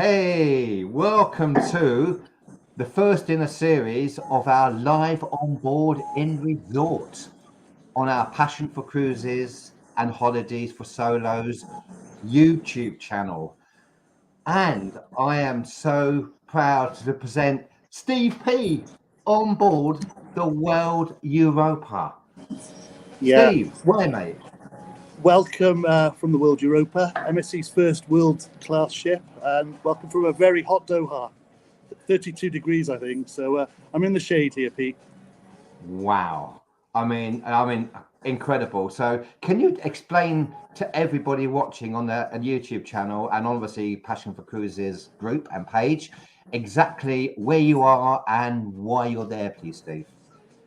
Hey, welcome to the first in a series of our live onboard in resort on our Passion for Cruises and Holidays for Solos YouTube channel. And I am so proud to present Steve P on board the World Europa. Yeah. Steve, where mate? Welcome from the World Europa, MSC's first world-class ship, and welcome from a very hot Doha, 32 degrees, I think. So I'm in the shade here, Pete. Wow. I mean, incredible. So can you explain to everybody watching on the YouTube channel and obviously Passion for Cruises group and page exactly where you are and why you're there, please, Steve?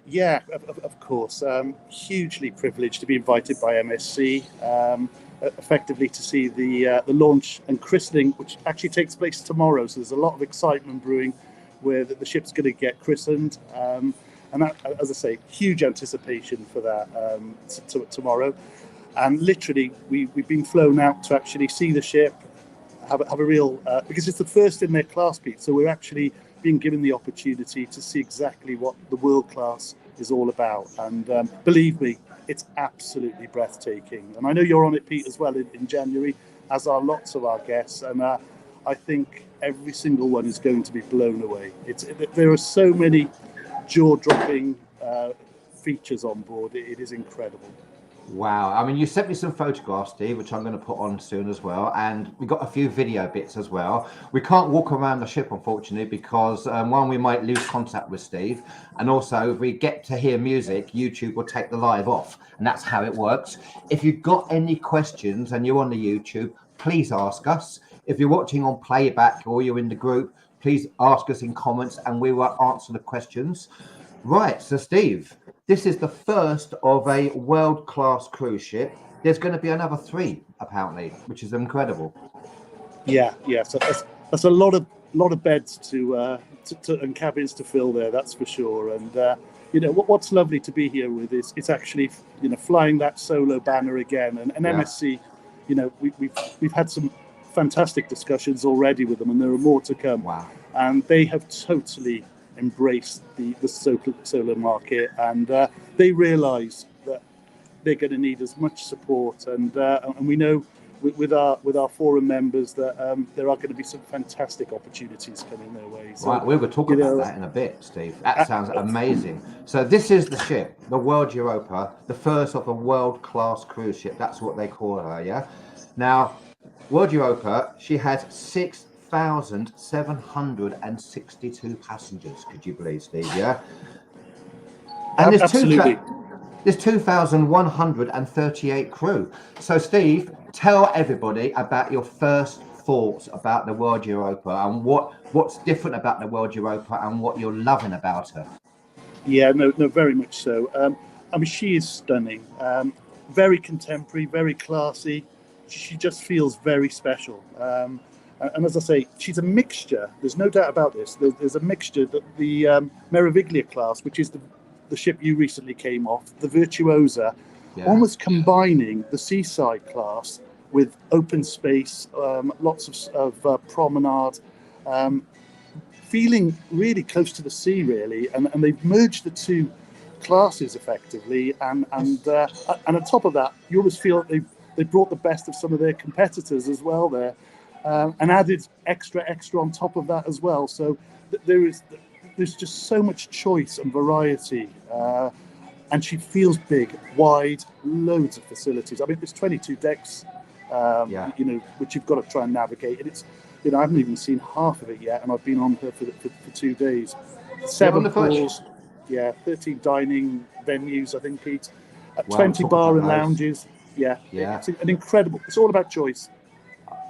Yeah, of course. Hugely privileged to be invited by MSC, effectively to see the launch and christening, which actually takes place tomorrow. So there's a lot of excitement brewing where the ship's going to get christened. And that, as I say, huge anticipation for that tomorrow. And literally, we've been flown out to actually see the ship, have a real, because it's the first in their class, Pete. So we're actually being given the opportunity to see exactly what the world class is all about. And believe me, it's absolutely breathtaking. And I know you're on it, Pete, as well in January, as are lots of our guests. And I think every single one is going to be blown away. There are so many jaw-dropping features on board. It is incredible. Wow. I mean, you sent me some photographs, Steve, which I'm going to put on soon as well. And we got a few video bits as well. We can't walk around the ship, unfortunately, because one, we might lose contact with Steve. And also, if we get to hear music, YouTube will take the live off. And that's how it works. If you've got any questions and you're on the YouTube, please ask us. If you're watching on playback or you're in the group, please ask us in comments and we will answer the questions. Right. So, Steve, this is the first of a world-class cruise ship. There's going to be another 3, apparently, which is incredible. Yeah. So that's a lot of beds to and cabins to fill there. That's for sure. And what's lovely to be here with is it's actually flying that solo banner again. And MSC, we've had some fantastic discussions already with them, and there are more to come. Wow. And they have totally embrace the solar market, and they realise that they're going to need as much support, and we know with our forum members that there are going to be some fantastic opportunities coming their way. So, right, we will talk about that in a bit, Steve. That sounds amazing. So this is the ship, the World Europa, the first of a world-class cruise ship. That's what they call her, yeah? Now, World Europa, she has 6,762 passengers. Could you believe, Steve? Yeah. And there's 2,138 crew. So, Steve, tell everybody about your first thoughts about the World Europa and what's different about the World Europa and what you're loving about her. Yeah, no, very much so. I mean, she is stunning. Very contemporary, very classy. She just feels very special. And as I say, she's a mixture. There's no doubt about this. There's a mixture that the Meraviglia class, which is the ship you recently came off, the Virtuosa, almost combining the seaside class with open space, lots of promenade, feeling really close to the sea, really. And they've merged the two classes effectively. And on top of that, you always feel that they brought the best of some of their competitors as well there. And added extra on top of that as well. So there's just so much choice and variety, and she feels big, wide, loads of facilities. I mean, there's 22 decks, which you've got to try and navigate. And it's, I haven't even seen half of it yet, and I've been on her for 2 days. 7 pools, 13 dining venues, I think, Pete. 20 bar and lounges. Yeah. It's an incredible. It's all about choice.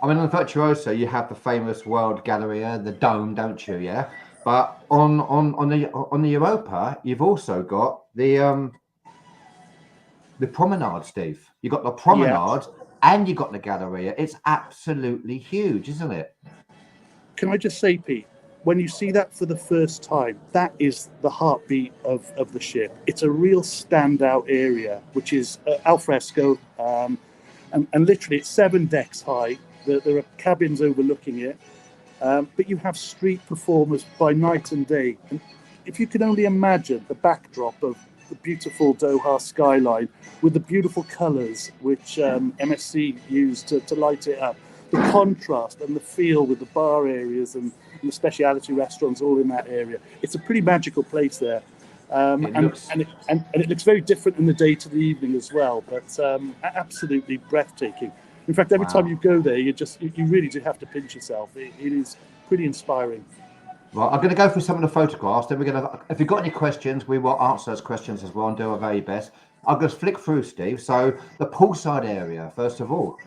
I mean, on the Virtuoso, you have the famous World Galleria, the dome, don't you? Yeah. But on the Europa, you've also got the promenade, Steve. You got the promenade and you got the Galleria. It's absolutely huge, isn't it? Can I just say, Pete, when you see that for the first time, that is the heartbeat of the ship. It's a real standout area, which is al fresco, and literally it's 7 decks high. There are cabins overlooking it, but you have street performers by night and day. And if you can only imagine the backdrop of the beautiful Doha skyline with the beautiful colours which MSC used to light it up, the contrast and the feel with the bar areas and the specialty restaurants all in that area. It's a pretty magical place there. And it looks very different in the day to the evening as well, but absolutely breathtaking. In fact, every time you go there, you really do have to pinch yourself. It is pretty inspiring. Right, I'm going to go through some of the photographs. Then we're going to, if you've got any questions, we will answer those questions as well and do our very best. I'll just flick through, Steve. So the poolside area, first of all.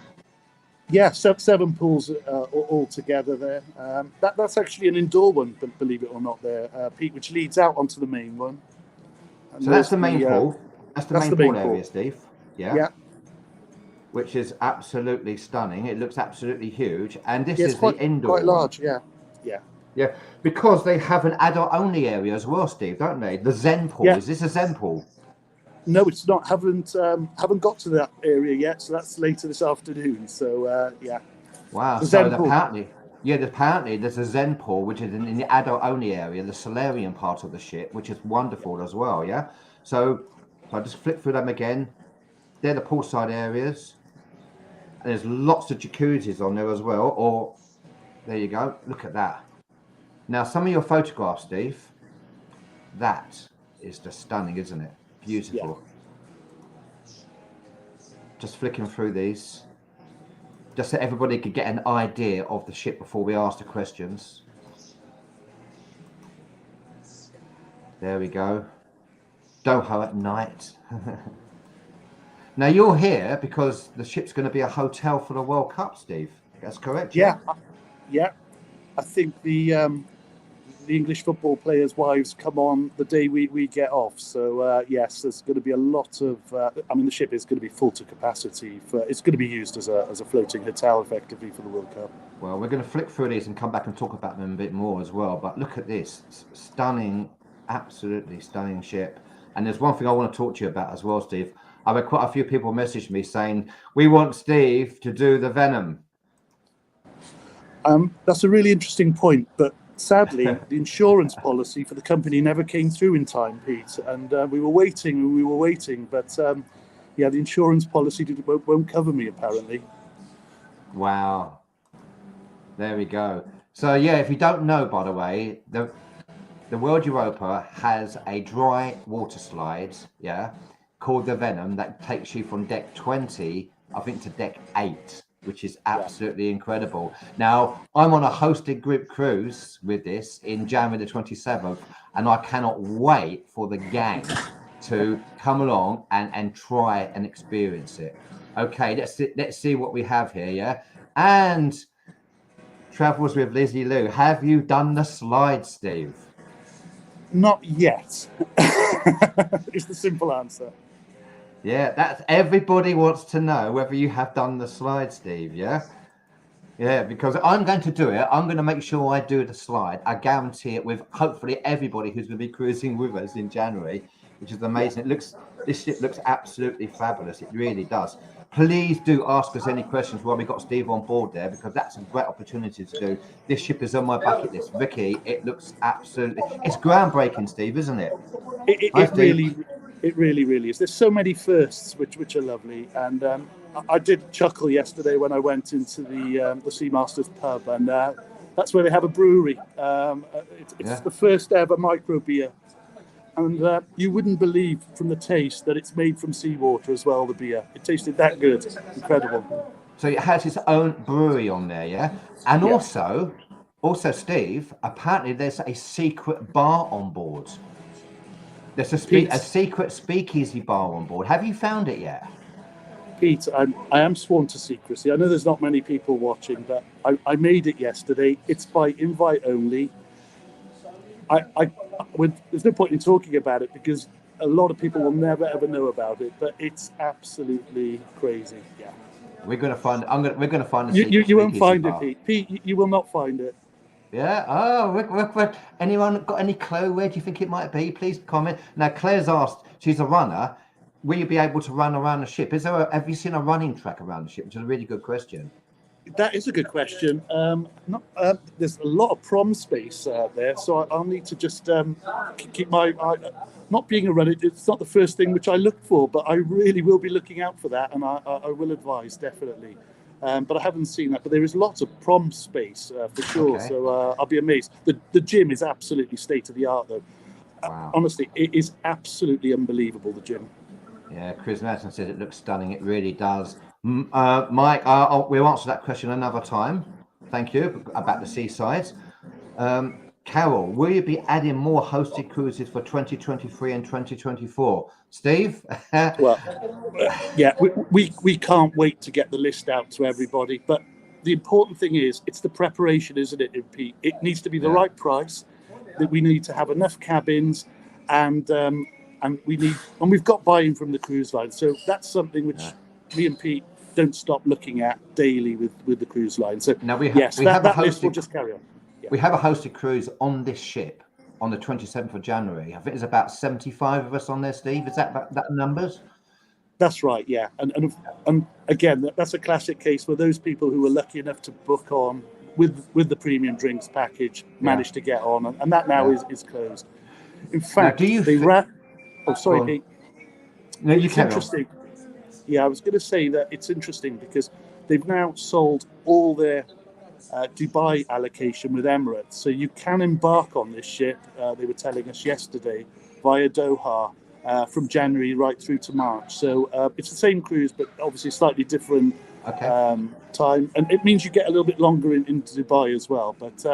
Yeah, 7 pools all together there. That's actually an indoor one, believe it or not, there, Pete, which leads out onto the main one. And so that's the main pool. That's the main pool area, Steve. Yeah. Which is absolutely stunning. It looks absolutely huge. And this is the indoor. Quite large, yeah. Yeah, because they have an adult-only area as well, Steve, don't they? The Zen pool. Yeah. Is this a Zen pool? No, it's not. Haven't got to that area yet, so that's later this afternoon. So yeah. Wow. So apparently there's a Zen pool, which is in the adult-only area, the solarium part of the ship, which is wonderful as well. Yeah. So I just flip through them again. They're the poolside areas. And there's lots of jacuzzis on there as well. Or there you go. Look at that. Now, some of your photographs, Steve, that is just stunning, isn't it? Beautiful. Yeah. Just flicking through these, just so everybody could get an idea of the ship before we ask the questions. There we go. Doha at night. Now, you're here because the ship's going to be a hotel for the World Cup, Steve. That's correct? Yeah. I think the English football players' wives come on the day we get off. So yes, there's going to be a lot of. The ship is going to be full to capacity. It's going to be used as a floating hotel, effectively, for the World Cup. Well, we're going to flick through these and come back and talk about them a bit more as well. But look at this stunning, absolutely stunning ship. And there's one thing I want to talk to you about as well, Steve. I've had quite a few people message me saying we want Steve to do the Venom. That's a really interesting point, but sadly, the insurance policy for the company never came through in time, Pete. And we were waiting, but the insurance policy won't cover me, apparently. Wow. There we go. So, yeah, if you don't know, by the way, the World Europa has a dry water slide, called the Venom, that takes you from deck 20, I think, to deck 8. Which is absolutely incredible. Now, I'm on a hosted group cruise with this in January the 27th, and I cannot wait for the gang to come along and try and experience it. Okay, let's see what we have here, yeah? And Travels with Lizzie Lou, have you done the slide, Steve? Not yet. It's the simple answer. Yeah, that's everybody wants to know whether you have done the slide, Steve. Yeah, because I'm going to do it. I'm going to make sure I do the slide. I guarantee it with hopefully everybody who's going to be cruising with us in January, which is amazing. This ship looks absolutely fabulous. It really does. Please do ask us any questions while we got Steve on board there, because that's a great opportunity to do. This ship is on my bucket list. Vicky, it's groundbreaking, Steve, isn't it? It really is. There's so many firsts, which are lovely. And I did chuckle yesterday when I went into the Seamasters pub, and that's where they have a brewery. It's the first ever micro beer. And you wouldn't believe from the taste that it's made from seawater as well, the beer. It tasted that good. Incredible. So it has its own brewery on there, yeah? And also, Steve, apparently there's a secret bar on board. There's a secret speakeasy bar on board. Have you found it yet? Pete, I am sworn to secrecy. I know there's not many people watching, but I made it yesterday. It's by invite only. There's no point in talking about it because a lot of people will never ever know about it. But it's absolutely crazy. Yeah. We're gonna find. We're gonna find the secret. You won't find it, Pete. Pete, you will not find it. Yeah. Oh, anyone got any clue? Where do you think it might be? Please comment. Now, Claire's asked. She's a runner. Will you be able to run around the ship? Have you seen a running track around the ship? Which is a really good question. That is a good question. Not, there's a lot of prom space there, so I'll need to just keep my not being a runner. It's not the first thing which I look for, but I really will be looking out for that, and I will advise definitely. But I haven't seen that. But there is lots of prom space for sure. Okay. So I'll be amazed. The gym is absolutely state of the art, though. Wow. Honestly, it is absolutely unbelievable. The gym. Yeah, Chris Madison says it looks stunning. It really does. Mike, we'll answer that question another time. Thank you about the seaside. Carol, will you be adding more hosted cruises for 2023 and 2024? Steve? Well, yeah, we can't wait to get the list out to everybody. But the important thing is, it's the preparation, isn't it, Pete? It needs to be the right price. That we need to have enough cabins, and we've got buy-in from the cruise line. So that's something which me and Pete don't stop looking at daily with the cruise line. So now that list will just carry on. Yeah. We have a hosted cruise on this ship on the 27th of January. I think there's about 75 of us on there, Steve. Is that numbers? That's right, yeah. And again, that's a classic case where those people who were lucky enough to book on with the premium drinks package managed to get on, and that now is closed. In fact, oh, sorry, Pete. No, you it's interesting. Yeah, I was going to say that it's interesting because they've now sold all their Dubai allocation with Emirates, so you can embark on this ship. They were telling us yesterday via Doha from January right through to March. So it's the same cruise, but obviously slightly different time, and it means you get a little bit longer in Dubai as well. But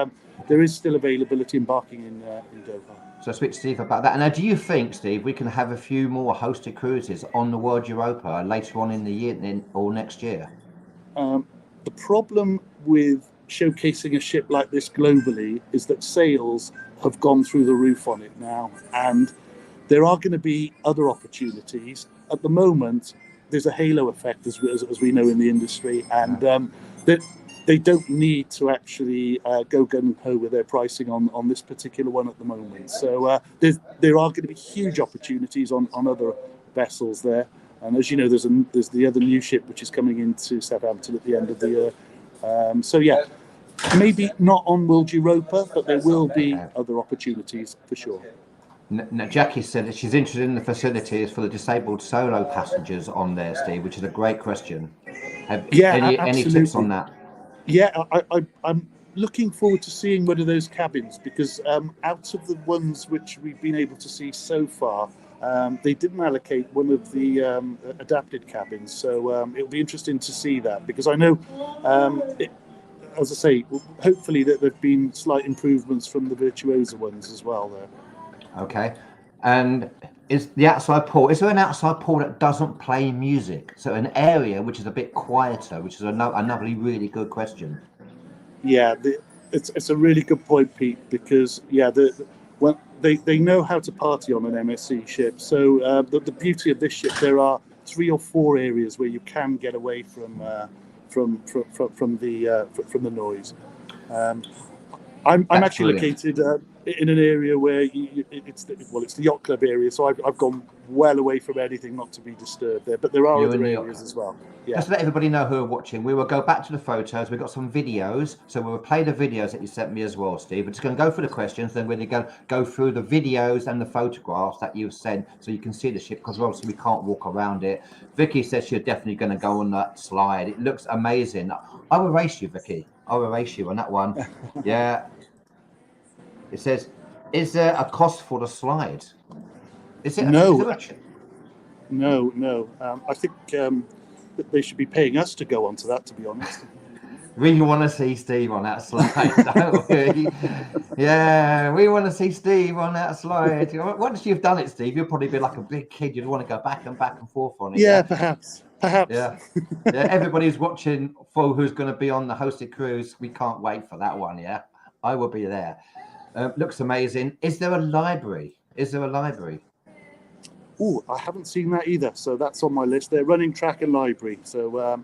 there is still availability embarking in Doha. So I speak to Steve about that. And now, do you think, Steve, we can have a few more hosted cruises on the World Europa later on in the year or next year? The problem with showcasing a ship like this globally is that sales have gone through the roof on it now, and there are going to be other opportunities. At the moment, there's a halo effect, as we know in the industry, and they don't need to actually go gung-ho with their pricing on this particular one at the moment. So there are going to be huge opportunities on other vessels there. And as you know, there's the other new ship which is coming into Southampton at the end of the year. So yeah, maybe not on World Europa, but there will be other opportunities for sure. Now, Jackie said that she's interested in the facilities for the disabled solo passengers on there, Steve, which is a great question. Any tips on that? Yeah, I'm looking forward to seeing one of those cabins, because out of the ones which we've been able to see so far, they didn't allocate one of the adapted cabins. So it'll be interesting to see that, because I know, as I say, hopefully that there've been slight improvements from the Virtuosa ones as well there. Okay. And is the outside pool, is there an outside pool that doesn't play music? So an area which is a bit quieter, which is another really good question. Yeah, it's a really good point, Pete, because they know how to party on an MSC ship. So the beauty of this ship, there are 3 or 4 areas where you can get away from the noise. I'm actually located in an area where it's the yacht club area, so I've gone well away from anything not to be disturbed there. But there are other areas as well. Yeah. Just to let everybody know who are watching, we will go back to the photos. We've got some videos, so we'll play the videos that you sent me as well, Steve. We're just going to go through the questions, then we're going to go through the videos and the photographs that you've sent, so you can see the ship, because obviously we can't walk around it. Vicky says she's definitely going to go on that slide. It looks amazing. I will race you, Vicky. I will race you on that one. Yeah. It says, is there a cost for the slide? Is it? No. I think that they should be paying us to go onto that, to be honest. We want to see Steve on that slide, don't we? Yeah, we want to see Steve on that slide. Once you've done it, Steve, you'll probably be like a big kid. You'd want to go back and forth on it. Yeah, perhaps. Yeah. Everybody's watching for who's going to be on the hosted cruise. We can't wait for that one. Yeah, I will be there. Looks amazing. Is there a library? Oh, I haven't seen that either. So that's on my list. They're running track and library. So I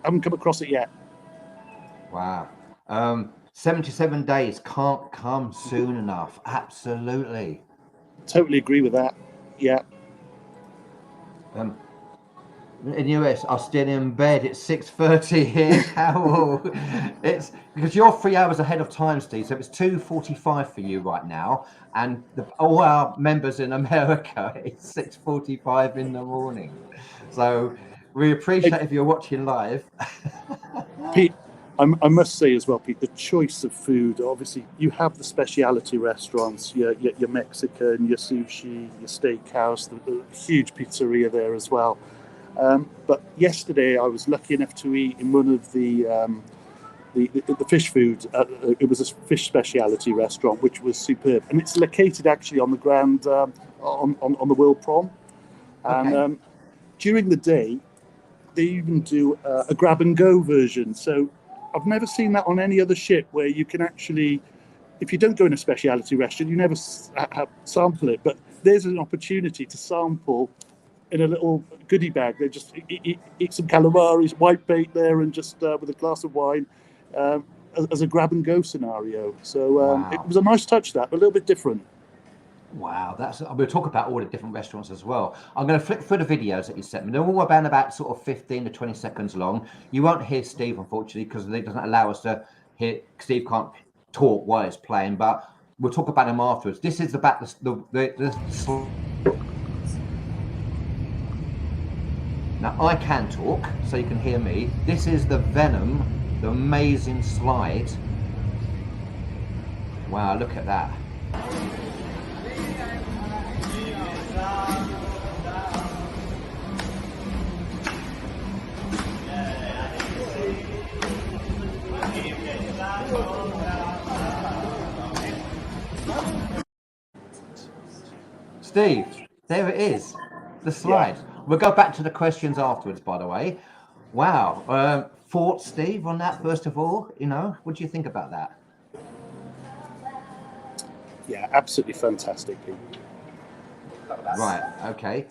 haven't come across it yet. Wow. 77 days can't come soon enough. Absolutely. Totally agree with that. Yeah. in the US are still in bed. It's 6:30 here, Carol. It's because you're 3 hours ahead of time, Steve. So it's 2:45 for you right now, and all our members in America, it's 6:45 in the morning. So we appreciate if you're watching live. Pete, I must say as well, Pete, the choice of food. Obviously, you have the specialty restaurants, your Mexican, your sushi, your steakhouse, the huge pizzeria there as well. But yesterday, I was lucky enough to eat in one of the fish food. It was a fish specialty restaurant, which was superb, and it's located actually on the Grand on the World Prom. And Okay. During the day, they even do a grab and go version. So I've never seen that on any other ship, where you can actually, if you don't go in a specialty restaurant, you never sample it. But there's an opportunity to sample in a little goodie bag. They just eat some calamari, white bait there, and just with a glass of wine as a grab and go scenario. So Wow. it was a nice touch, that, but a little bit different. Wow, we'll talk about all the different restaurants as well. I'm going to flip through the videos that you sent me. They're all about sort of 15 to 20 seconds long. You won't hear Steve, unfortunately, because it doesn't allow us to hear. Steve can't talk while it's playing, but we'll talk about them afterwards. This is about the now I can talk, so you can hear me. This is the Venom, the amazing slide. Wow, look at that. Steve, there it is, the slide. Yeah. We'll go back to the questions afterwards, by the way. Wow. Thoughts, Steve, on that, first of all? What do you think about that? Yeah, absolutely fantastic. Right, okay.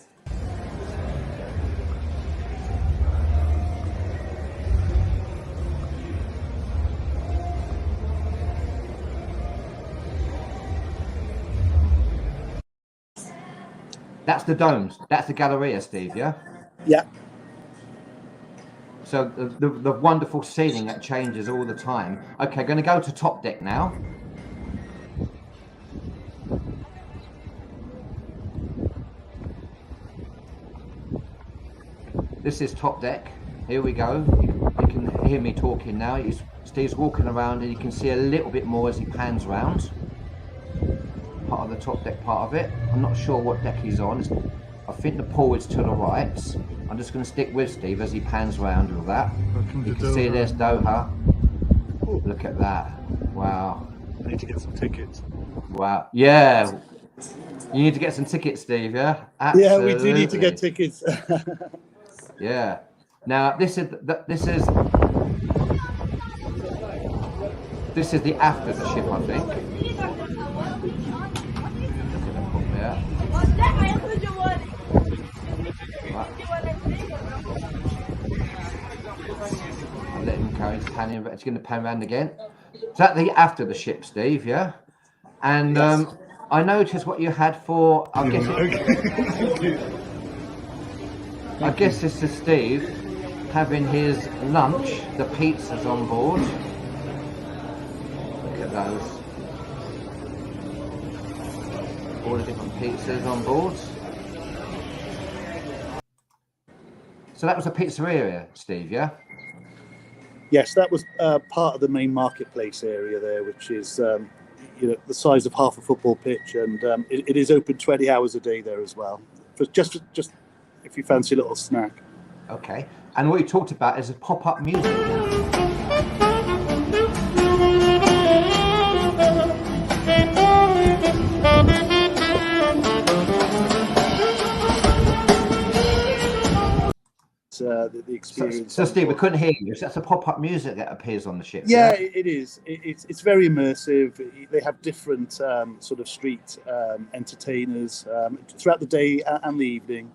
That's the domes. That's the Galleria, Steve, yeah? Yeah. So the wonderful ceiling that changes all the time. Okay, going to go to top deck now. This is top deck. Here we go. You can hear me talking now. Steve's walking around, and you can see a little bit more as he pans around. Part of the top deck part of it. I'm not sure what deck he's on. I think the pool is to the right. I'm just going to stick with Steve as he pans around with that. You can see there's Doha. Look at that. Wow. I need to get some tickets. Wow. Yeah. You need to get some tickets, Steve, yeah? Absolutely. Yeah, we do need to get tickets. Yeah. Now this is the after the ship, I think. Yeah. I'll let him go. He's panning, but it's going to pan around again. Is that the after the ship, Steve? Yeah. And yes. I noticed what you had for. I guess this is Steve having his lunch. The pizzas on board. Look at those. All the different pizzas on board. So that was a pizzeria, Steve, yeah? Yes, that was part of the main marketplace area there, which is the size of half a football pitch, and it is open 20 hours a day there as well. Just if you fancy a little snack. Okay. And what you talked about is a pop-up music. The experience. So Steve, we couldn't hear you. So that's a pop-up music that appears on the ship. Yeah, it is. It's very immersive. They have different sort of street entertainers throughout the day and the evening,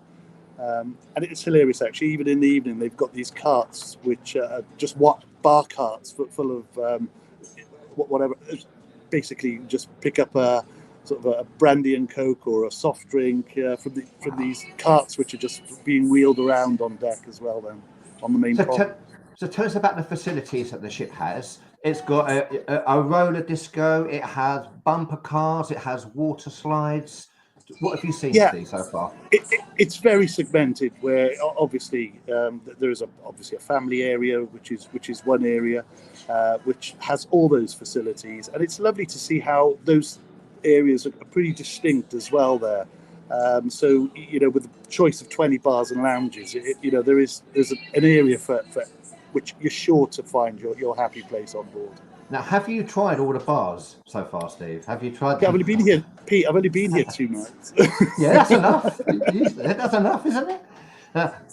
and it's hilarious actually. Even in the evening, they've got these carts which are just bar carts full of whatever. Basically, just pick up a sort of a brandy and coke or a soft drink from these carts which are just being wheeled around on deck as well. Then on the main prop. So tell us about the facilities that the ship has. It's got a roller disco. It has bumper cars. It has water slides. What have you seen, Steve, so far? It's very segmented. Where obviously there is obviously a family area, which is one area, which has all those facilities, and it's lovely to see how those areas are pretty distinct as well. There, so with the choice of 20 bars and lounges, there's an area for which you're sure to find your happy place on board. Now, have you tried all the bars so far, Steve? Have you tried? Yeah, I've only been here, Pete. I've only been here 2 nights. Yeah, that's enough. That's enough, isn't it?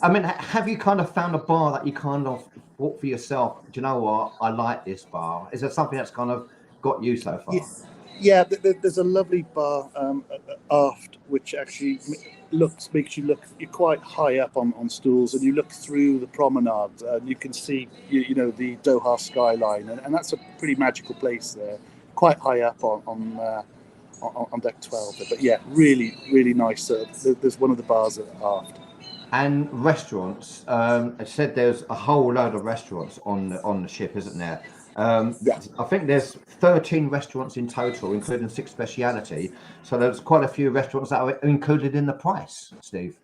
I mean, have you kind of found a bar that you kind of thought for yourself? Do you know what? I like this bar. Is there something that's kind of got you so far? Yeah, there's a lovely bar aft, which actually makes you look. You're quite high up on stools, and you look through the promenade, and you can see the Doha skyline, and that's a pretty magical place there. Quite high up on deck 12. But yeah, really, really nice. There's one of the bars aft. And restaurants. I said there's a whole load of restaurants on the ship, isn't there? I think there's 13 restaurants in total, including 6 speciality. So there's quite a few restaurants that are included in the price, Steve.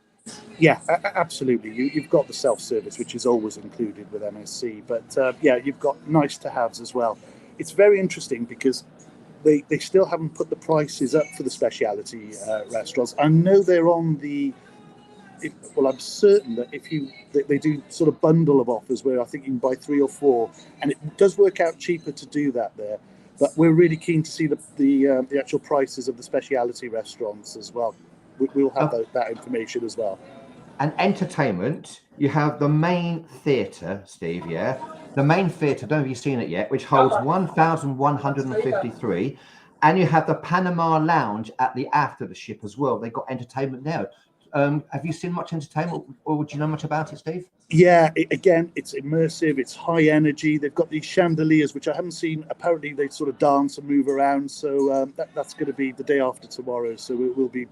Yeah, absolutely. You've got the self-service, which is always included with MSC. But you've got nice to haves as well. It's very interesting because they still haven't put the prices up for the speciality restaurants. I know they're on the. I'm certain that they do sort of bundle of offers where I think you can buy 3 or 4, and it does work out cheaper to do that there. But we're really keen to see the actual prices of the speciality restaurants as well. We'll have that information as well. And entertainment, you have the main theatre, Steve. Yeah, the main theatre. Don't know if you've seen it yet, which holds 1,153, and you have the Panama Lounge at the aft of the ship as well. They've got entertainment there. Have you seen much entertainment, or do you know much about it, Steve? Yeah, again, it's immersive, it's high energy. They've got these chandeliers, which I haven't seen. Apparently, they sort of dance and move around. So that's going to be the day after tomorrow. So we'll be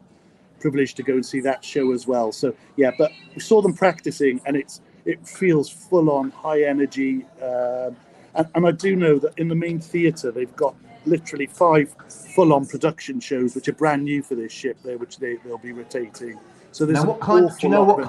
privileged to go and see that show as well. So yeah, but we saw them practicing, and it feels full on high energy. And I do know that in the main theatre, they've got literally 5 full on production shows, which are brand new for this ship there, which they'll be rotating. So there's do you know what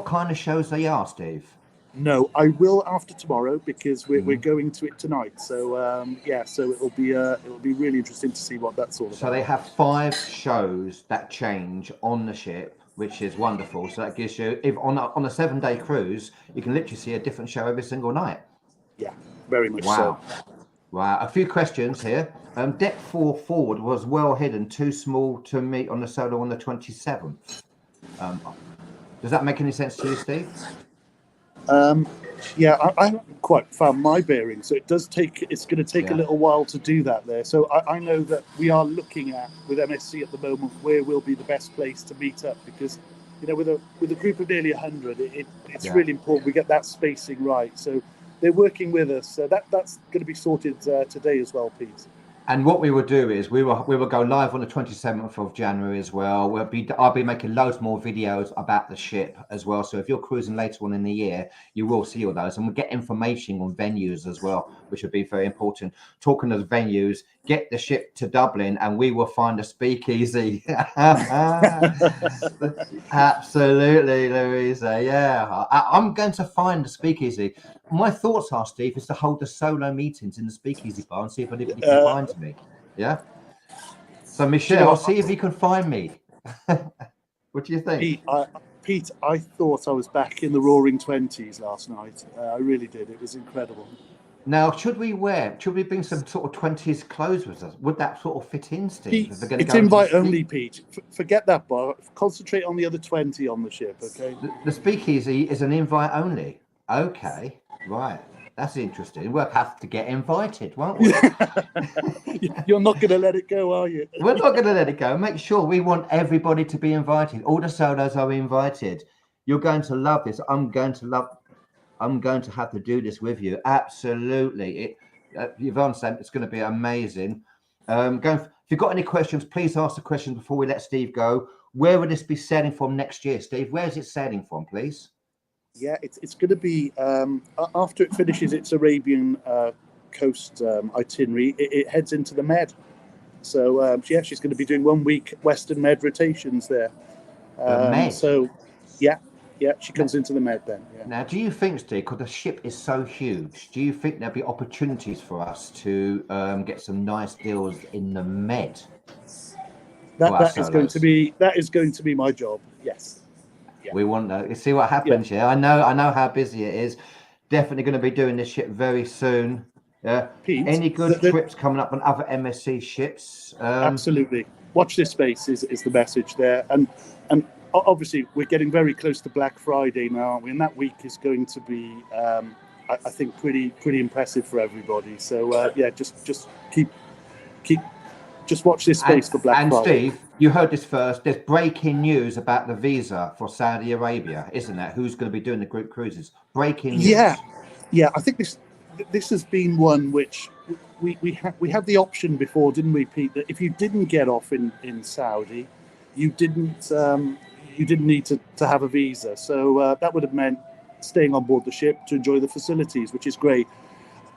kind of shows they are, Steve? No, I will after tomorrow because we're going to it tonight. So so it'll be really interesting to see what that's all about. So they have 5 shows that change on the ship, which is wonderful. So that gives you, if on a 7-day cruise, you can literally see a different show every single night. Yeah, very much so. Wow, a few questions here. Deck 4 forward was well hidden, too small to meet on the solo on the 27th. Does that make any sense to you, Steve? I haven't quite found my bearings, so it's going to take a little while to do that there. So I know that we are looking at, with MSC at the moment, where will be the best place to meet up, because with a group of nearly 100, it's really important we get that spacing right. So they're working with us. So that's going to be sorted today as well, Pete. And what we will do is we will go live on the 27th of January as well. I'll be making loads more videos about the ship as well. So if you're cruising later on in the year, you will see all those, and we'll get information on venues as well, which would be very important. Talking of venues, get the ship to Dublin, and we will find a speakeasy. Absolutely, Louisa. Yeah, I'm going to find the speakeasy. My thoughts are, Steve, is to hold the solo meetings in the speakeasy bar and see if anybody can find me. Yeah. So Michelle, see if you can find me. What do you think? Pete, I thought I was back in the Roaring 20s last night. I really did. It was incredible. Now, should we bring some sort of 20s clothes with us? Would that sort of fit in, Steve? Pete, it's invite only, Pete. Forget that bar. Concentrate on the other 20 on the ship, okay? The speakeasy is an invite only. Okay, right. That's interesting. We'll have to get invited, won't we? You're not going to let it go, are you? We're not going to let it go. Make sure we want everybody to be invited. All the solos are invited. You're going to love this. I'm going to have to do this with you. Absolutely. Yvonne said it's going to be amazing. you've got any questions, please ask the questions before we let Steve go. Where will this be sailing from next year, Steve? Where is it sailing from, please? Yeah, it's going to be after it finishes its Arabian coast itinerary, it heads into the Med. So she's going to be doing 1 week Western Med rotations there. The Med. So yeah, she comes into the Med then. Yeah. Now, do you think, Steve, because the ship is so huge, do you think there'll be opportunities for us to get some nice deals in the Med? That is going to be my job. Yes. Yeah. We want to see what happens here. I know how busy it is. Definitely going to be doing this ship very soon. Yeah. Pete, any good trips coming up on other MSC ships? Absolutely. Watch this space is the message there, and obviously we're getting very close to Black Friday now, aren't we? And that week is going to be, I think, pretty impressive for everybody. So just just watch this space for Black Friday. And Steve, you heard this first. There's breaking news about the visa for Saudi Arabia, isn't there? Who's going to be doing the group cruises? Breaking news. Yeah. I think this has been one which we had the option before, didn't we, Pete? That if you didn't get off in Saudi, you didn't need to have a visa. So that would have meant staying on board the ship to enjoy the facilities, which is great.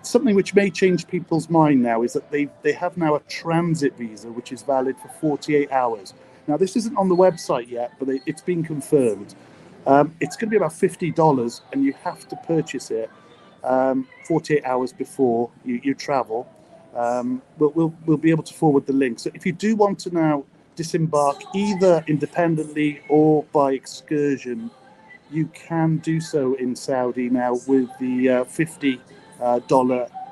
Something which may change people's mind now is that they have now a transit visa, which is valid for 48 hours. Now, this isn't on the website yet, but it's been confirmed. It's going to be about $50, and you have to purchase it 48 hours before you travel. We'll be able to forward the link. So if you do want to now disembark either independently or by excursion, you can do so in Saudi now with the $50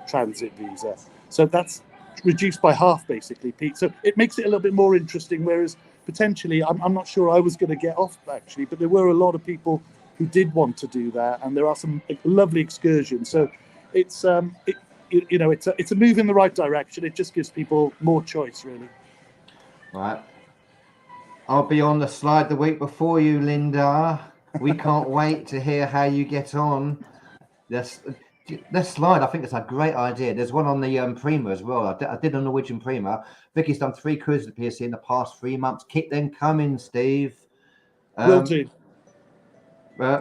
transit visa. So that's reduced by half, basically, Pete. So it makes it a little bit more interesting, whereas potentially, I'm not sure I was going to get off, actually, but there were a lot of people who did want to do that, and there are some lovely excursions. So it's it's a move in the right direction. It just gives people more choice, really. Right. I'll be on the slide the week before you, Linda. We can't wait to hear how you get on. This slide, I think it's a great idea. There's one on the Prima as well. I did a Norwegian Prima. Vicky's done 3 cruises at PSC in the past 3 months. Keep them coming, Steve. Will do.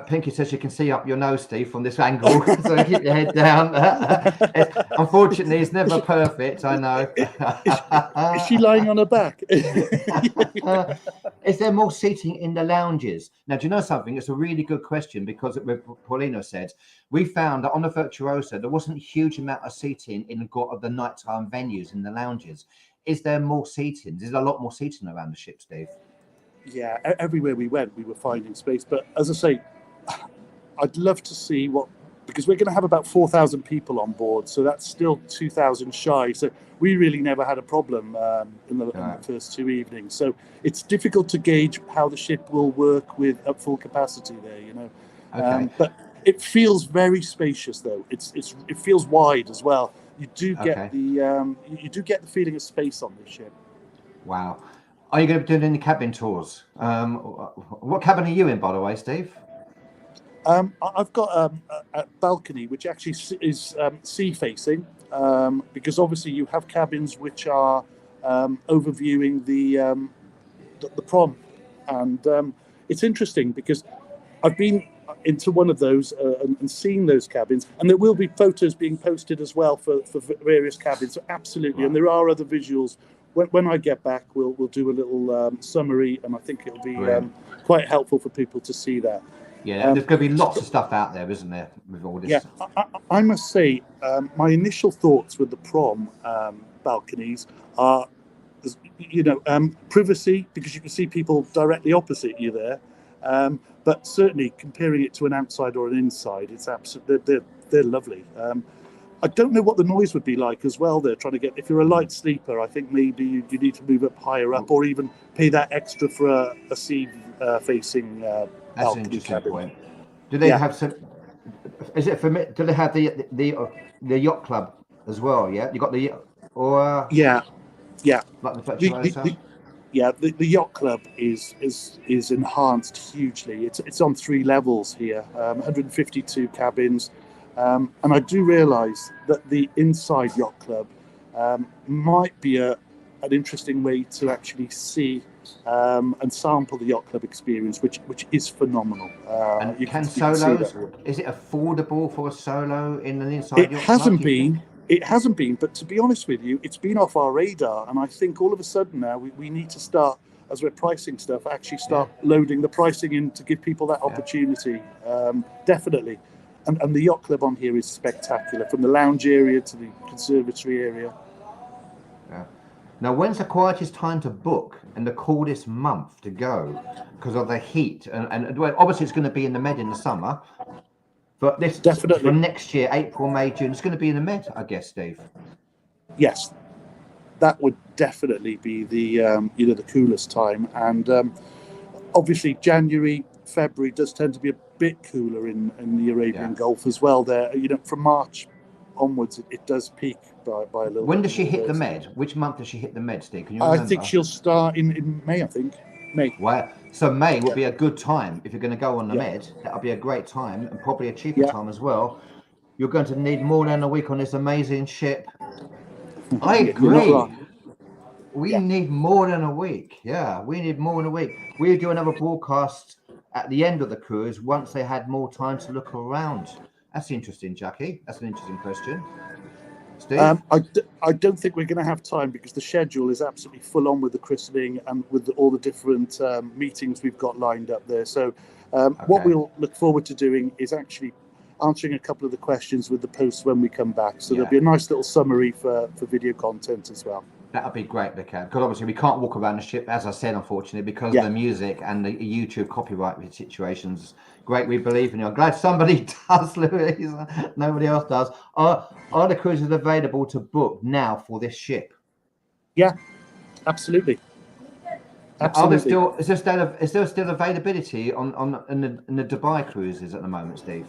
Pinky says you can see up your nose, Steve, from this angle, so keep your head down. Unfortunately, it's never perfect, I know. Is she lying on her back? Is there more seating in the lounges? Now, do you know something? It's a really good question, because Paulino said, we found that on the Virtuosa, there wasn't a huge amount of seating in the nighttime venues in the lounges. Is there more seating? Is there a lot more seating around the ship, Steve? Yeah, everywhere we went, we were finding space. But as I say, I'd love to see because we're going to have about 4,000 people on board. So that's still 2,000 shy. So we really never had a problem in the first 2 evenings. So it's difficult to gauge how the ship will work at full capacity there, you know. Okay. But it feels very spacious, though. It feels wide as well. You do get the feeling of space on this ship. Wow. Are you going to be doing any cabin tours? What cabin are you in, by the way, Steve? I've got a balcony which actually is sea facing, because obviously you have cabins which are overviewing the prom, and it's interesting because I've been into one of those and seen those cabins, and there will be photos being posted as well for various cabins. So absolutely, and there are other visuals. When I get back, we'll do a little summary, and I think it'll be quite helpful for people to see that. Yeah, there's going to be lots of stuff out there, isn't there, with all this? Yeah, I must say, my initial thoughts with the prom balconies are, privacy, because you can see people directly opposite you there. But certainly, comparing it to an outside or an inside, it's absolutely they're lovely. I don't know what the noise would be like as well. They're trying to get, if you're a light sleeper, I think maybe you need to move up higher up, or even pay that extra for a sea facing That's an interesting point. Do they have some? Is it for me? Do they have the yacht club as well? Yeah, you got the yeah. Like the Virtuosa? The yacht club is enhanced hugely. It's on 3 levels here, 152 cabins. And I do realise that the inside yacht club might be a an interesting way to actually see and sample the yacht club experience, which is phenomenal. And You can see that solos, here. is it affordable for a solo in an inside It yacht club? hasn't been. It hasn't been, but to be honest with you, it's been off our radar. And I think all of a sudden now we need to start, as we're pricing stuff, actually start loading the pricing in to give people that opportunity. Definitely. And the yacht club on here is spectacular, from the lounge area to the conservatory area. Yeah. Now, when's the quietest time to book and the coolest month to go because of the heat? And well, obviously it's going to be in the Med in the summer. But this Definitely. for next year, April, May, June, it's going to be in the Med, I guess, Steve. Yes, that would definitely be the the coolest time. And obviously January, February does tend to be a bit cooler in the Arabian Gulf as well. There, from March onwards, it does peak by a little. When bit does she more hit the days. Med? Which month does she hit the Med, Steve? Can you remember? I think she'll start in May. I think May. Wow. So May would be a good time if you're going to go on the Med. That'll be a great time and probably a cheaper time as well. You're going to need more than a week on this amazing ship. I agree. We need more than a week. Yeah, we need more than a week. We'll do another broadcast at the end of the cruise once they had more time to look around. That's interesting, Jackie. That's an interesting question. Steve? I don't think we're going to have time because the schedule is absolutely full on with the christening and with all the different meetings we've got lined up there. So what we'll look forward to doing is actually answering a couple of the questions with the posts when we come back. So there'll be a nice little summary for video content as well. That would be great, because obviously we can't walk around the ship, as I said, unfortunately, because of the music and the YouTube copyright situations. Great, we believe in you. I'm glad somebody does, Louise. Nobody else does. Are the cruises available to book now for this ship? Yeah, absolutely. Absolutely. Is there still availability in the Dubai cruises at the moment, Steve?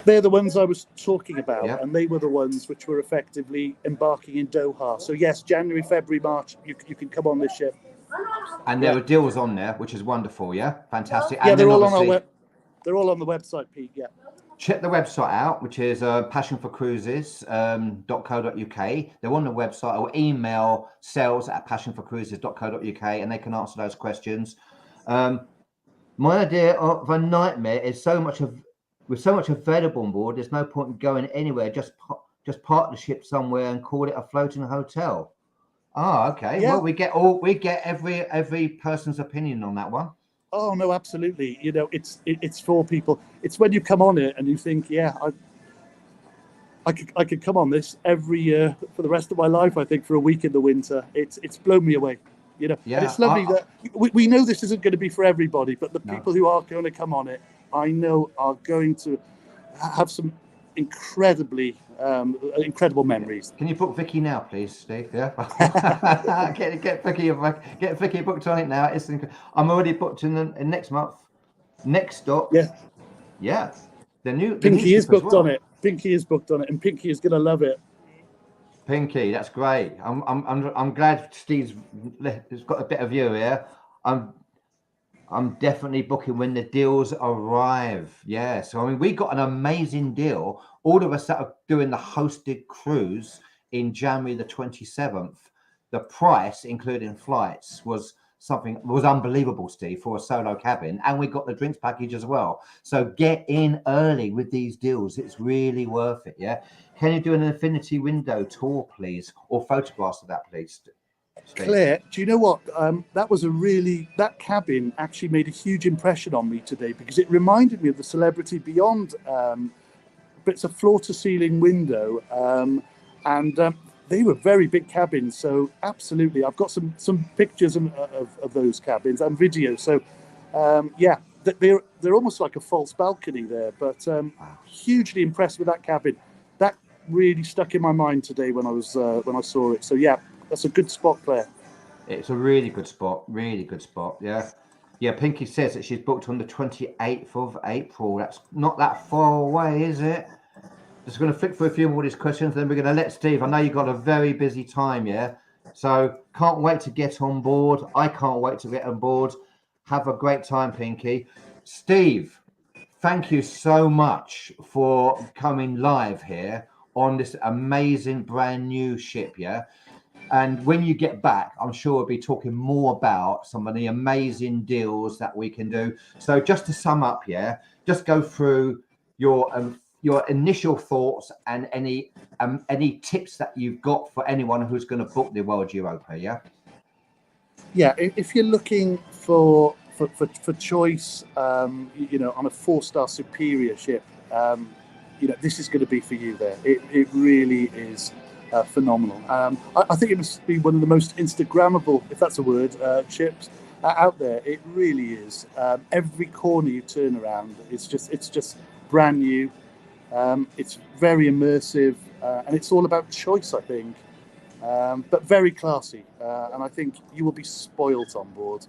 They're the ones I was talking about, and they were the ones which were effectively embarking in Doha. So yes, January, February, March, you can come on this ship. And there are deals on there, which is wonderful. Yeah, fantastic. Yeah, and they're all on our web. They're all on the website, Pete. Yeah. Check the website out, which is passionforcruises.co.uk. They're on the website, or email sales@passionforcruises.co.uk, and they can answer those questions. My idea of a nightmare is with so much available on board, there's no point in going anywhere. Just park the ship somewhere and call it a floating hotel. Oh, okay. Yeah. Well, we get every person's opinion on that one. Oh no, absolutely. It's for people. It's when you come on it and you think, I could come on this every year for the rest of my life. I think for a week in the winter, it's blown me away. And it's lovely that we know this isn't going to be for everybody, but the people who are going to come on it, I know, are going to have some incredible memories. Can you book Vicky now, please, Steve? Yeah. get Vicky booked on it now. I'm already booked in next month. Next stop. Yeah. Pinky is booked on it. Pinky is booked on it, and Pinky is going to love it. Pinky, that's great. I'm glad Steve's got a bit of you here. I'm definitely booking when the deals arrive. Yeah. So, I mean, we got an amazing deal. All of us that are doing the hosted cruise in January the 27th, the price, including flights, was unbelievable, Steve, for a solo cabin. And we got the drinks package as well. So get in early with these deals. It's really worth it. Yeah. Can you do an infinity window tour, please? Or photographs of that, please? Claire, do you know what? That cabin actually made a huge impression on me today, because it reminded me of the Celebrity Beyond. But it's a floor-to-ceiling window, and they were very big cabins. So absolutely, I've got some pictures of those cabins and videos. So they're almost like a false balcony there. But hugely impressed with that cabin. That really stuck in my mind today when I saw it. So yeah. That's a good spot, Claire. It's a really good spot. Really good spot. Yeah. Yeah. Pinky says that she's booked on the 28th of April. That's not that far away, is it? Just going to flick through a few more of these questions. Then we're going to let Steve. I know you've got a very busy time. Yeah. So can't wait to get on board. I can't wait to get on board. Have a great time, Pinky. Steve, thank you so much for coming live here on this amazing brand new ship. Yeah. And when you get back, I'm sure we'll be talking more about some of the amazing deals that we can do. So just to sum up, just go through your initial thoughts and any tips that you've got for anyone who's going to book the World Europa. Yeah, if you're looking for choice, on a 4-star superior ship, this is going to be for you there. It really is phenomenal. I think it must be one of the most Instagrammable, if that's a word, ships out there. It really is. Every corner you turn around, it's just brand new. It's very immersive, and it's all about choice, I think. But very classy, and I think you will be spoilt on board.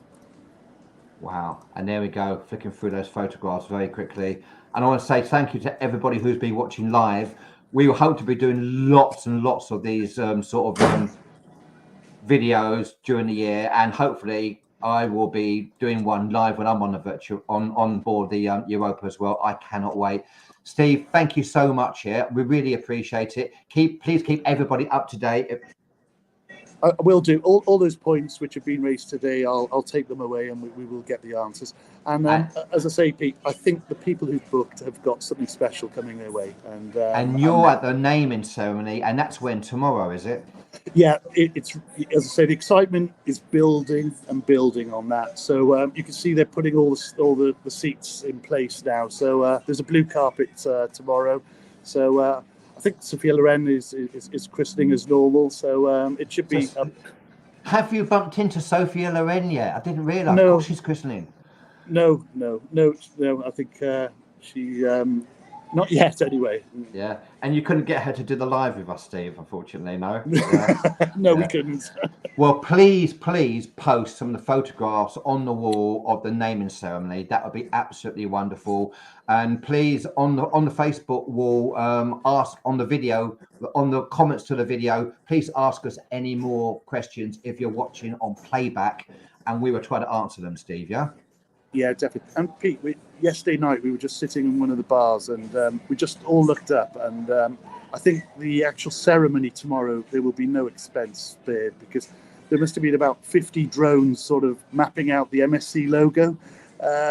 Wow. And there we go, flicking through those photographs very quickly. And I want to say thank you to everybody who's been watching live. We hope to be doing lots and lots of these videos during the year, and hopefully I will be doing one live when I'm on the on board the Europa as well. I cannot wait. Steve, thank you so much here. We really appreciate it. Please keep everybody up to date. I will do all those points which have been raised today. I'll take them away, and we will get the answers. And as I say, Pete, I think the people who've booked have got something special coming their way. And you're at the naming ceremony, and that's when tomorrow, is it? Yeah, it's as I say, the excitement is building and building on that. So you can see they're putting all the seats in place now. So there's a blue carpet tomorrow. So. I think Sophia Loren is christening as normal, so it should be. Have you bumped into Sophia Loren yet? I didn't realise. No, she's christening. No. I think she not yet, anyway. Yeah, and you couldn't get her to do the live with us, Steve. Unfortunately, no. No, we couldn't. Well, please post some of the photographs on the wall of the naming ceremony. That would be absolutely wonderful. And please, on the Facebook wall, ask on the video, on the comments to the video, please ask us any more questions if you're watching on playback, and we will try to answer them, Steve. Yeah, definitely. And Pete, yesterday night we were just sitting in one of the bars, and we just all looked up, and I think the actual ceremony tomorrow, there will be no expense spared, because there must have been about 50 drones sort of mapping out the MSC logo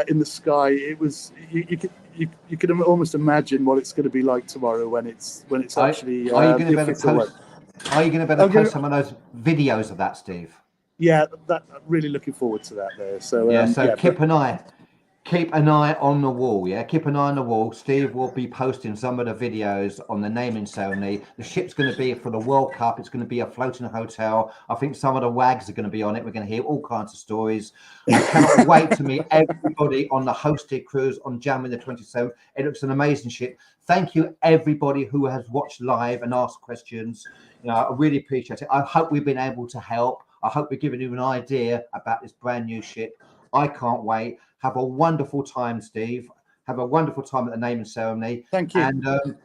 in the sky. It was you can almost imagine what it's going to be like tomorrow when it's actually. Are you going to be able to post some of those videos of that, Steve? Yeah, I'm really looking forward to that there. So keep an eye on the wall. Yeah, keep an eye on the wall. Steve will be posting some of the videos on the naming ceremony. The ship's going to be for the World Cup. It's going to be a floating hotel. I think some of the wags are going to be on it. We're going to hear all kinds of stories. I cannot wait to meet everybody on the hosted cruise on January the 27th. It looks an amazing ship. Thank you, everybody who has watched live and asked questions. I really appreciate it. I hope we've been able to help. I hope we're giving you an idea about this brand new ship. I can't wait. Have a wonderful time, Steve. Have a wonderful time at the naming ceremony. Thank you. And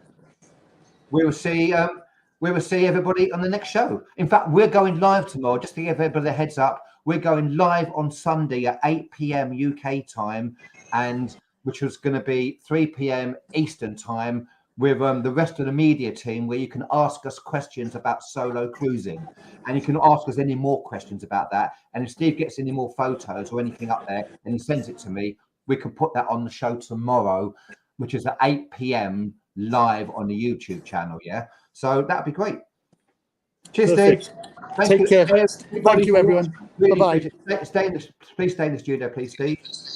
we will see everybody on the next show. In fact, we're going live tomorrow. Just to give everybody a heads up, we're going live on Sunday at 8 p.m. UK time, and which was going to be 3 p.m. Eastern time, with the rest of the media team, where you can ask us questions about solo cruising, and you can ask us any more questions about that. And if Steve gets any more photos or anything up there and he sends it to me, we can put that on the show tomorrow, which is at 8 p.m. live on the YouTube channel. Yeah, so that'd be great. Cheers, Perfect. Steve. Take care. Thank you, everyone. Really Bye-bye. please stay in the studio, please, Steve.